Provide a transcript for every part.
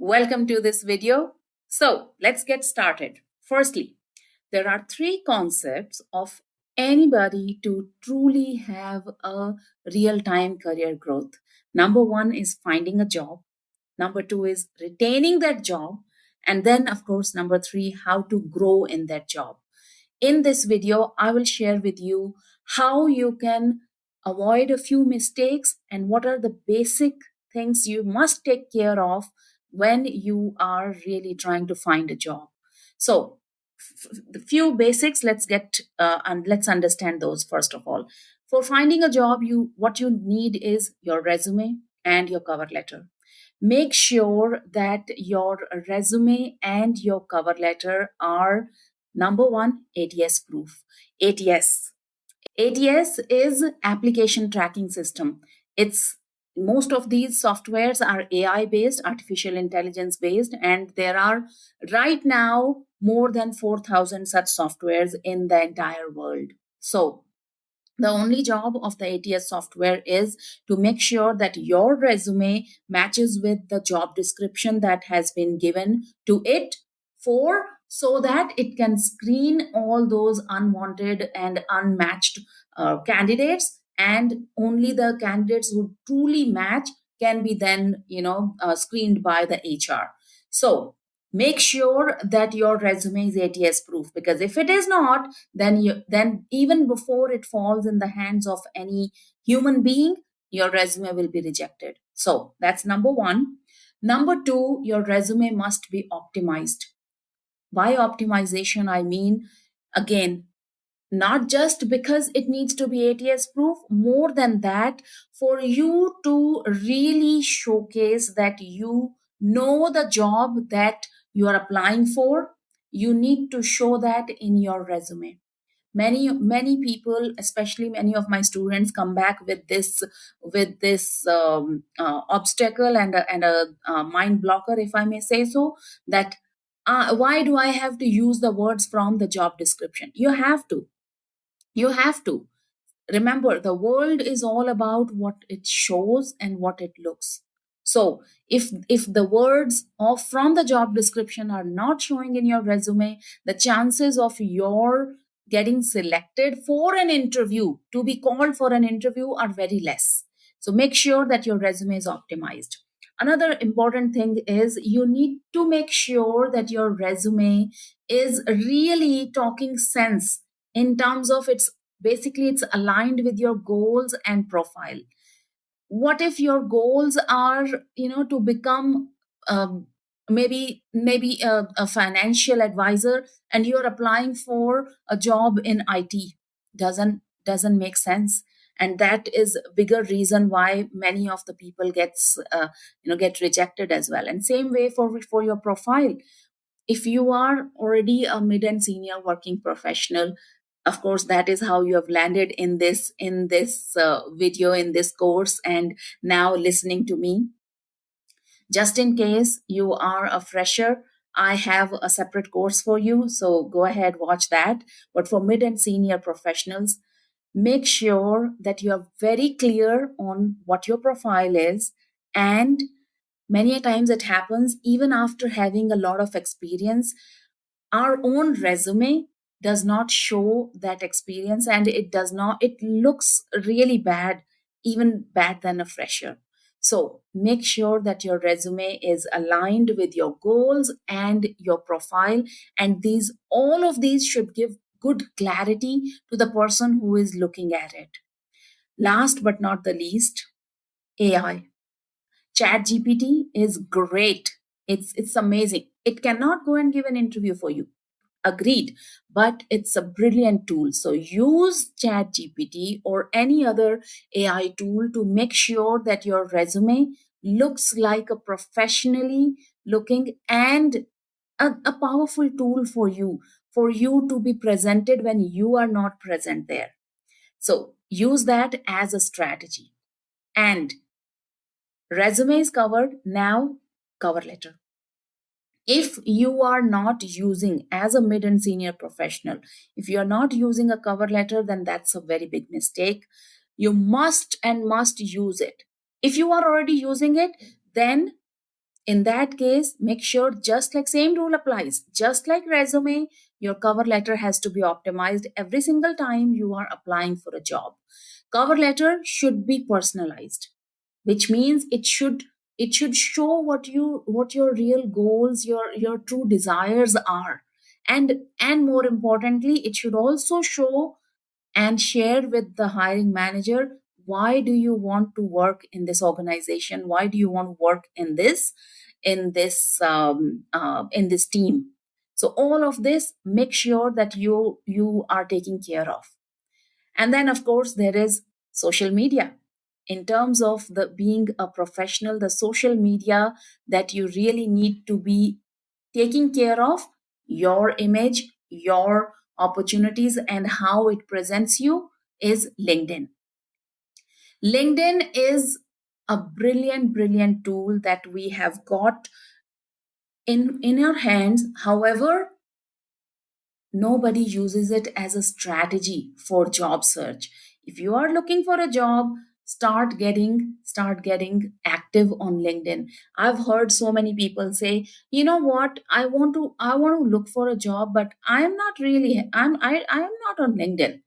Welcome to this video. So let's get started. Firstly, there are three concepts of anybody to truly have a real-time career growth. Number one is finding a job. Number two is retaining that job. And then, of course, number three, how to grow in that job. In this video, I will share with you how you can avoid a few mistakes and what are the basic things you must take care of when you are really trying to find a job. So, the few basics, let's get and let's understand those first of all. For finding a job, what you need is your resume and your cover letter. Make sure that your resume and your cover letter are number one, ATS proof. ATS. ATS is application tracking system. It's most of these softwares are AI based, artificial intelligence based, and there are right now more than 4,000 such softwares in the entire world. So the only job of the ATS software is to make sure that your resume matches with the job description that has been given to it for so that it can screen all those unwanted and unmatched candidates, and only the candidates who truly match can be then screened by the HR. So make sure that your resume is ATS proof, because if it is not, then even before it falls in the hands of any human being, your resume will be rejected. So that's number one. Number two, your resume must be optimized. By optimization, I mean, again, not just because it needs to be ATS proof, more than that, for you to really showcase that you know the job that you are applying for, you need to show that in your resume. Many people, especially many of my students, come back with this obstacle and a mind blocker, if I may say so, that why do I have to use the words from the job description? You have to remember, the world is all about what it shows and what it looks. So if the words of from the job description are not showing in your resume, the chances of your getting selected for an interview, to be called for an interview, are very less. So make sure that your resume is optimized. Another important thing is you need to make sure that your resume is really talking sense in terms of its, basically it's aligned with your goals and profile. What if your goals are to become maybe a financial advisor, and you're applying for a job in IT? Doesn't make sense. And that is a bigger reason why many of the people get rejected as well. And same way for your profile. If you are already a mid and senior working professional, of course that is how you have landed in this video, in this course, and now listening to me. Just in case you are a fresher, I have a separate course for you, so go ahead, watch that. But for mid and senior professionals, make sure that you are very clear on what your profile is. And many a times it happens, even after having a lot of experience, our own resume does not show that experience, and it looks really bad, even bad than a fresher. So make sure that your resume is aligned with your goals and your profile, and these all of these should give good clarity to the person who is looking at it. Last but not the least, AI. Chat GPT is great. It's amazing. It cannot go and give an interview for you. Agreed. But it's a brilliant tool. So use Chat GPT or any other AI tool to make sure that your resume looks like a professionally looking and a powerful tool for you to be presented when you are not present there. So use that as a strategy. And resume is covered. Now, cover letter. If you are not using, as a mid and senior professional, if you are not using a cover letter, then that's a very big mistake. You must use it. If you are already using it, then In that case, make sure, just like same rule applies, just like resume, your cover letter has to be optimized every single time you are applying for a job. Cover letter should be personalized, which means it should show what your real goals, your true desires are. And more importantly, it should also show and share with the hiring manager, why do you want to work in this organization, why do you want to work in this team. So all of this, make sure that you are taking care of. And then of course there is social media. In terms of the being a professional, the social media that you really need to be taking care of, your image, your opportunities, and how it presents you, is LinkedIn. LinkedIn is a brilliant tool that we have got in our hands. However, nobody uses it as a strategy for job search. If you are looking for a job, start getting active on LinkedIn. I've heard so many people say, you know what, I want to look for a job, but I am not on LinkedIn.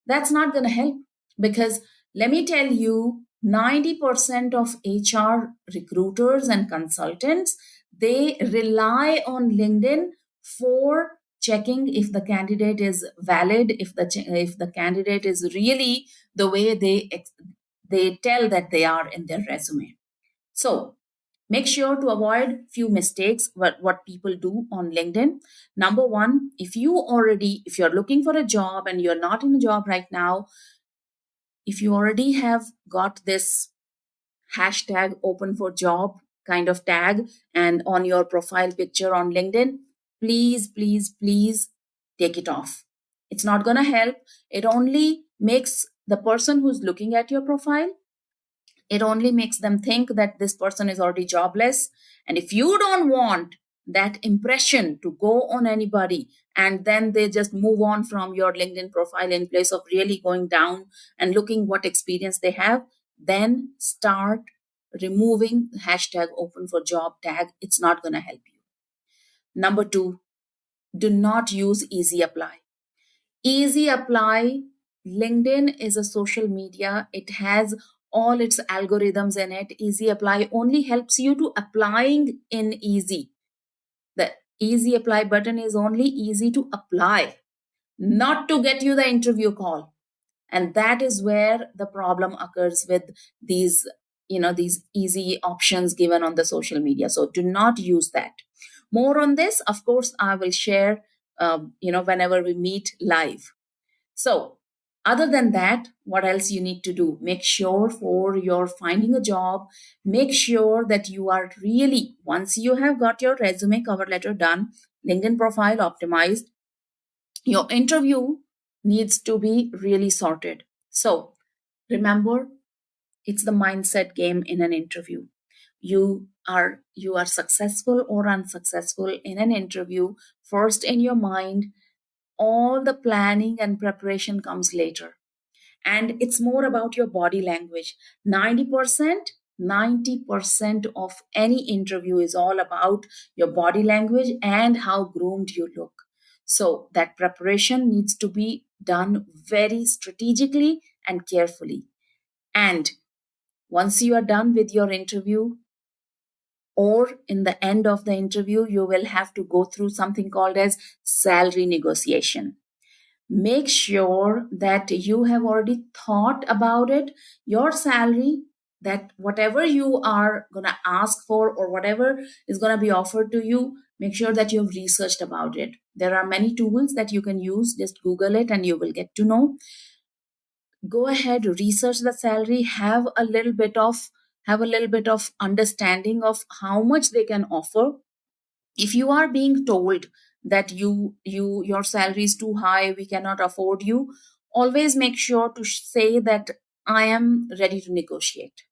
That's not going to help, because let me tell you, 90% of HR recruiters and consultants, they rely on LinkedIn for checking if the candidate is valid, if the candidate is really the way they tell that they are in their resume. So make sure to avoid few mistakes what people do on LinkedIn. Number one, if you're looking for a job and you're not in a job right now, if you already have got this hashtag open for job kind of tag and on your profile picture on LinkedIn, please take it off. It's not going to help. It only makes the person who's looking at your profile, it only makes them think that this person is already jobless. And if you don't want that impression to go on anybody, and then they just move on from your LinkedIn profile in place of really going down and looking what experience they have, then start removing hashtag open for job tag. It's not going to help you. Number two, do not use easy apply. Easy apply, LinkedIn is a social media. It has all its algorithms in it. Easy apply only helps you to applying in easy. The easy apply button is only easy to apply, not to get you the interview call. And that is where the problem occurs with these, these easy options given on the social media. So do not use that. More on this, of course, I will share, whenever we meet live. So, other than that, what else you need to do? Make sure for your finding a job, make sure that you are really, once you have got your resume, cover letter done, LinkedIn profile optimized, your interview needs to be really sorted. So, remember, it's the mindset game in an interview. You are successful or unsuccessful in an interview first in your mind. All the planning and preparation comes later, and it's more about your body language. 90% of any interview is all about your body language and how groomed you look. So that preparation needs to be done very strategically and carefully. And once you are done with your interview, or in the end of the interview, you will have to go through something called as salary negotiation. Make sure that you have already thought about it, your salary, that whatever you are going to ask for or whatever is going to be offered to you, make sure that you've researched about it. There are many tools that you can use. Just Google it and you will get to know. Go ahead, research the salary, have a little bit of understanding of how much they can offer. If you are being told that your salary is too high, we cannot afford you, always make sure to say that I am ready to negotiate,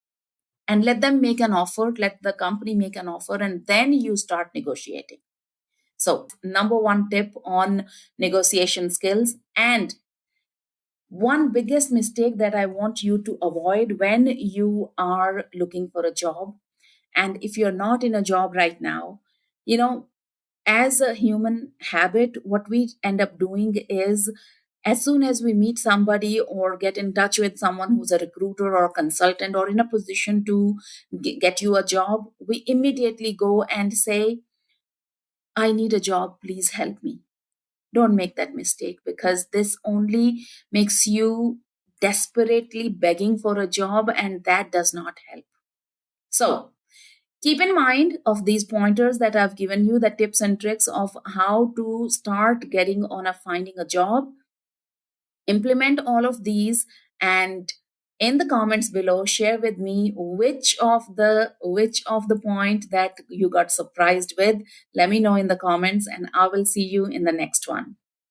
and let them make an offer, let the company make an offer, and then you start negotiating. So number one tip on negotiation skills. And one biggest mistake that I want you to avoid when you are looking for a job, And if you're not in a job right now, you know, as a human habit, what we end up doing is, as soon as we meet somebody or get in touch with someone who's a recruiter or a consultant or in a position to get you a job, we immediately go and say, I need a job, please help me. Don't make that mistake, because this only makes you desperately begging for a job, and that does not help. So, keep in mind of these pointers that I've given you, the tips and tricks of how to start getting on a finding a job. Implement all of these, and in the comments below share with me which of the point that you got surprised with. Let me know in the comments, and I will see you in the next one.